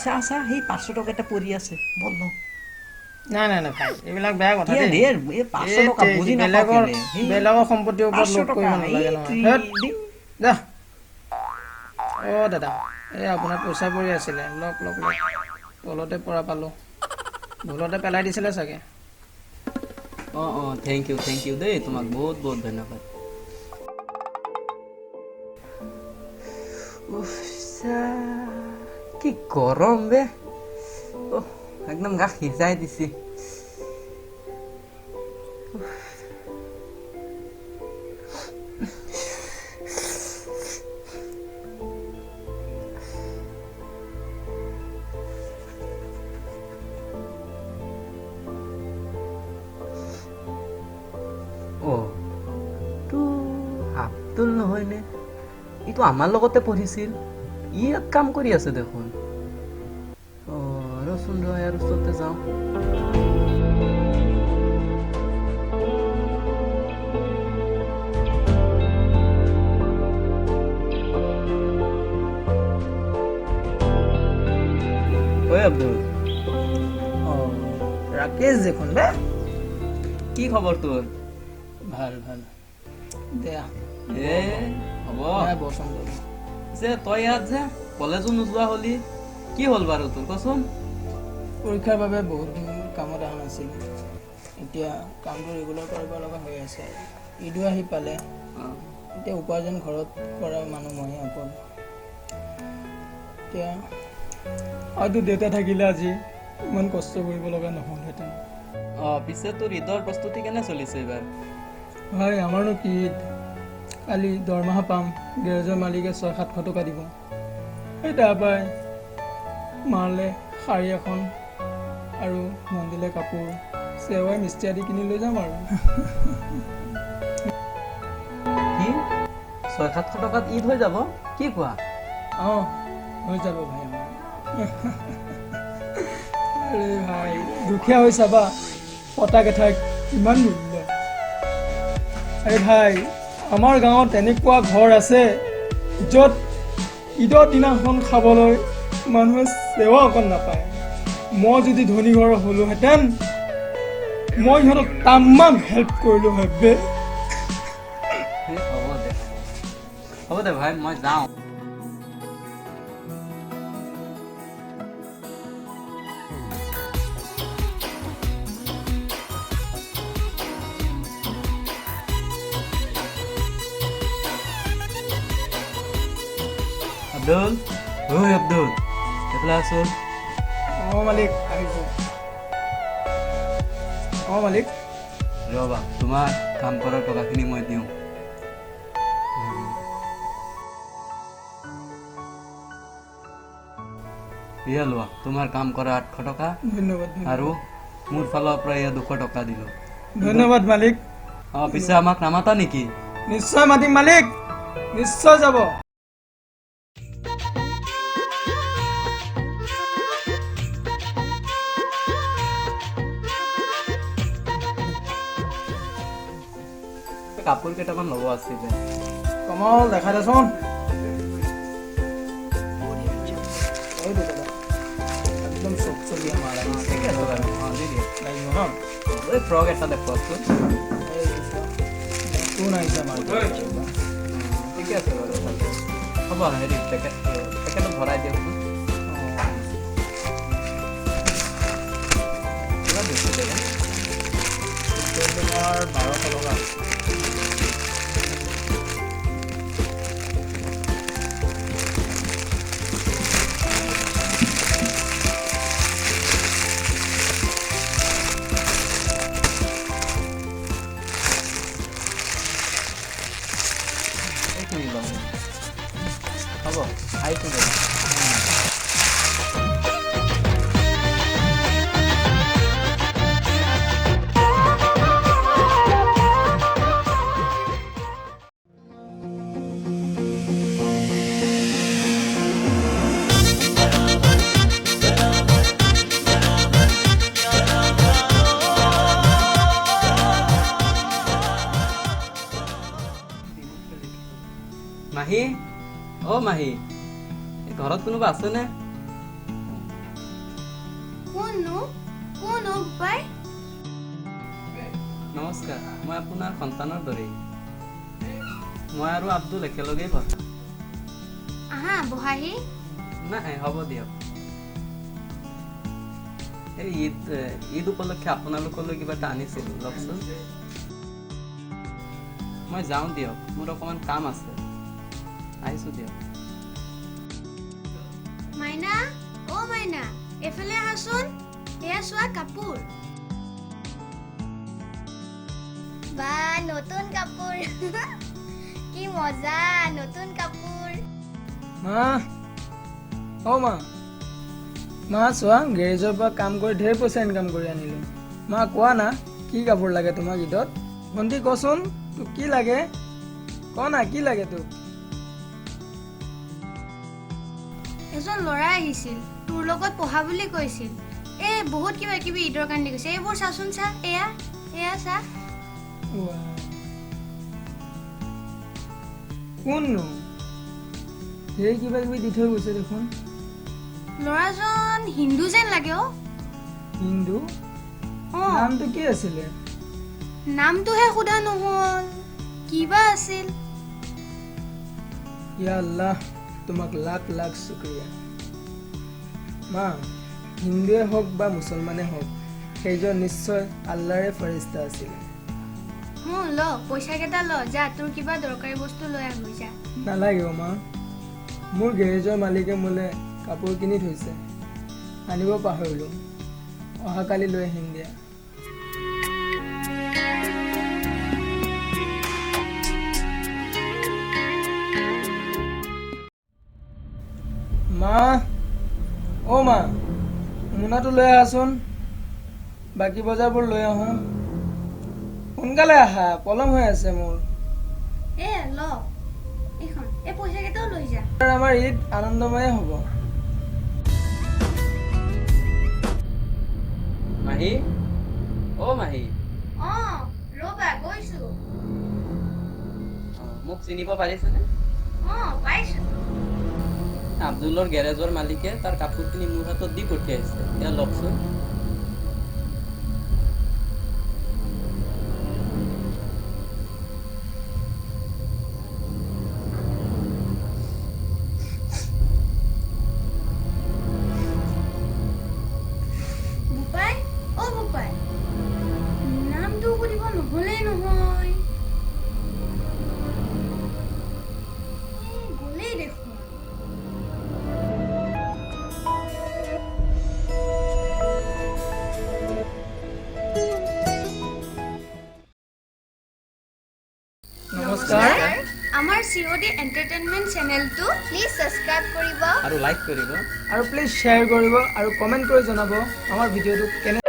চা সেই 500 টকা এটা পৰি আছে বল ন নাই নাই নাই ভাই এইবিলাক বেয়া কথা দেই এই 500 টকা বুজি নাপাও বেলেগৰ সম্পত্তিৰ ওপৰত লোভ কৰিব নালাগে নহয় যা অ' দাদা এই আপোনাৰ পইচা পৰি আছিলে লওক লওক লওক তলতে পৰা পালোঁ ভুলতে পেলাই দিছিলে চাগে অঁ থেংক ইউ দেই তোমাক বহুত বহুত ধন্যবাদ কি গৰম বে একদম গা সিজাই দিছি আব্দুল নহয়নে এইটো আমাৰ লগতে পঢ়িছিল ই এক কাম কৰি আছে দেখোন ৰচোন ইয়াৰ ওচৰতে যাওঁ ঐ আব্দুল ৰাকেশ দেখোন বে কি খবৰ তোৰ ভাল ভাল দেয়া হ'ব বসন্ত যে তই ইয়াত যে কলেজো নোযোৱা হলি কি হ'ল বাৰু তোৰ কচোন পৰীক্ষাৰ বাবে বহুত দিন কামত অহা নাছিল এতিয়া কামটো ৰেগুলাৰ কৰিব লগা হৈ আছে ঈদো আহি পালে এতিয়া উপাৰ্জন ঘৰত কৰা মানুহ ময়ে অকল এতিয়া হয়তো দেউতা থাকিলে আজি ইমান কষ্ট কৰিব লগা নহ'লহেঁতেন পিছে তোৰ ঈদৰ প্ৰস্তুতি কেনে চলিছে এইবাৰ হয় আমাৰনো কি ঈদ কালি দৰমহা পাম গেৰেজৰ মালিকে 600-700 টকা দিব সেই তাৰপৰাই মাৰলে শাৰী এখন আৰু মন্দিলে কাপোৰ চেৱাই মিস্ত্ৰী আদি কিনি লৈ যাম আৰু কি 600-700 টকাত ঈদ হৈ যাব কি কোৱা অঁ হৈ যাব ভাই আমাৰ আৰে ভাই দুখীয়া হৈ চাবা পতাক এঠাইত কিমান মূল্য আৰে ভাই আমাৰ গাঁৱত এনেকুৱা ঘৰ আছে য'ত ঈদৰ দিনাখন খাবলৈ মানুহে সেৱা অকণ নাপায় মই যদি ধনী ঘৰৰ হ'লোহেঁতেন মই সিহঁতক তামাম হেল্প কৰিলোঁ হয় বে হ'ব দে ভাই মই যাওঁ আব্দুল আব্দুল এইফালে আছোঁ অঁ মালিক আহিছোঁ অঁ মালিক ৰ'বা তোমাৰ কাম কৰা টকাখিনি মই দিওঁ এয়া লোৱা তোমাৰ কাম কৰা 800 টকা ধন্যবাদ আৰু মোৰ ফালৰ পৰা এয়া 200 টকা দিলোঁ ধন্যবাদ মালিক পিছে আমাক নামাতা নেকি নিশ্চয় মাতিম মালিক নিশ্চয় যাব কাপোৰ কেইটামান ল'ব আছিলে কমল দেখা দেচোন এইটো দাদা একদম চকচকীয়া মাল আহিছে লাগিব ন এই ফ্ৰক এটা দেখুৱাচোন কোন আহিছে আমাৰ ঠিকে আছে বাৰু হ'ব হেৰি পেকেটত ভৰাই দিয়কচোন কিমান বেছি দেবে 1200 টকা হ'ব আহিছোঁ দে মাহী অ' মাহী ঘৰত কোনোবা আছেনে কোন বোপাই? নমস্কাৰ, মই আপোনাৰ সন্তানৰ দৰেই। মই আৰু আব্দুল একেলগেই পঢ়া। আহা বহাহি। নাই, হ'ব দিয়ক। এই ঈদ উপলক্ষে আপোনালোকলৈ কিবা এটা আনিছিলোঁ, লওকচোন। মই যাওঁ দিয়ক, মোৰ অকণমান কাম আছে। আহিছোঁ দিয়ক। মাইনা, অ' মাইনা, এফালে আহাচোন। এয়া চোৱা কাপোৰ। বা নতুন কাপোৰ কি মজা নতুন কাপোৰ মা মা চোৱা গেৰেজৰ পৰা কাম কৰি ঢেৰ পইচা ইনকাম কৰি আনিলো। মা কোৱা না কি কাপোৰ লাগে তোমাক ঈদত? ভণ্টি কচোন তোক কি লাগে, ক না কি লাগে তোক? এজন ল'ৰা আহিছিল, তোৰ লগত পঢ়া বুলি কৈছিল। বহুত কিবা কিবি ঈদৰ কাৰণে কৈছে। এইবোৰ চাচোন, চা, এয়া চা। কোননো ঢেৰ কিবা কিবি দি থৈ গৈছে দেখোন। ল'ৰাজন হিন্দু যেন লাগে। অ' হিন্দু? নামটো কি আছিলে? নামটোহে সোধা নহ'ল, কিবা আছিল। ইয়া আল্লাহ, তোমাক লাখ লাখ শুক্ৰিয়া। মা, হিন্দুৱে হওক বা মুছলমানে হওক, সেইজন নিশ্চয় আল্লাহৰে ফৰিস্তা আছিলে। ল পইচাকেইটা ল, যা তোৰ কিবা দৰকাৰী বস্তু লৈ আহ যা। নালাগে মা, মোৰ গেৰেজৰ মালিকে মোলৈ কাপোৰ কিনি থৈছে, আনিব পাহৰিলোঁ। অহাকালি লৈ আহিম দিয়া। মা, অ' মা, মোনাটো লৈ আহাচোন, বাকী বজাৰবোৰ লৈ আহোঁ। সোনকালে আহা, পলম হৈ আছে মোৰ। ল এইখন, এই পইচাকেইটাও লৈ যা। আমাৰ ঈদ আনন্দময়ে হ'ব। মাহী, অ' মাহী, ৰ'বা গৈছো। মোক চিনিব পাৰিছেনে? পাইছো। আব্দুলৰ গেৰেজৰ মালিকে তাৰ কাপোৰখিনি মোৰ হাতত দি পঠিয়াইছে, এয়া লওকচোন। বোপাই, নামটো সুধিব নহ'লেই নহয়। গ'লেই দেখোন। নমস্কাৰ। আমাৰ COD এণ্টাৰটেইনমেণ্ট চেনেলটো প্লিজ ছাবস্ক্ৰাইব কৰিব আৰু লাইক কৰিব। আৰু প্লিজ শ্বেয়াৰ কৰিব আৰু কমেণ্ট কৰি জনাব আমাৰ ভিডিঅ'টো কেনে